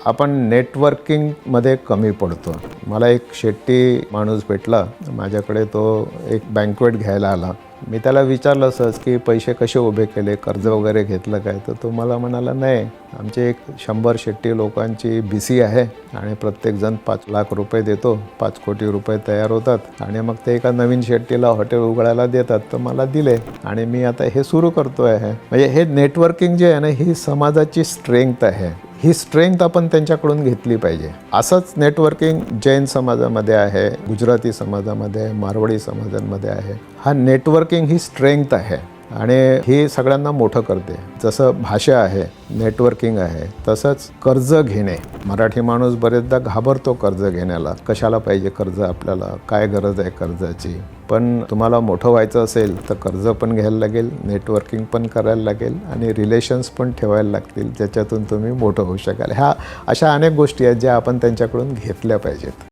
आपण नेटवर्किंगमध्ये कमी पडतो. मला एक शेट्टी माणूस भेटला माझ्याकडे, तो एक बँक्वेट घ्यायला आला. मी त्याला विचारलं सहज की पैसे कसे उभे केले, कर्ज वगैरे घेतलं काय? तर तो मला म्हणाला, नाही, आमचे एक 100 शेट्टी लोकांची BC आहे आणि प्रत्येकजण 5 लाख रुपये देतो, 5 कोटी रुपये तयार होतात आणि मग ते एका नवीन शेट्टीला हॉटेल उघडायला देतात. तर मला दिले आणि मी आता हे सुरू करतो आहे. म्हणजे हे नेटवर्किंग जे आहे ना, ही समाजाची स्ट्रेंथ आहे. ही स्ट्रेंथ आपण त्यांच्याकडून घेतली पाहिजे. असंच नेटवर्किंग जैन समाजामध्ये आहे, गुजराती समाजामध्ये आहे, मारवाडी समाजांमध्ये आहे. हा नेटवर्किंग ही स्ट्रेंथ आहे आणि ही सगळ्यांना मोठं करते. जसं भाषा आहे, नेटवर्किंग आहे, तसंच कर्ज घेणे. मराठी माणूस बरेचदा घाबरतो कर्ज घेण्याला. कशाला पाहिजे कर्ज, आपल्याला काय गरज आहे कर्जाची? पण तुम्हाला मोठं व्हायचं असेल तर कर्ज पण घ्यायला लागेल, नेटवर्किंग पण करायला लागेल आणि रिलेशन्स पण ठेवायला लागतील, ज्याच्यातून तुम्ही मोठं होऊ शकाल. ह्या अशा अनेक गोष्टी आहेत ज्या आपण त्यांच्याकडून घेतल्या पाहिजेत.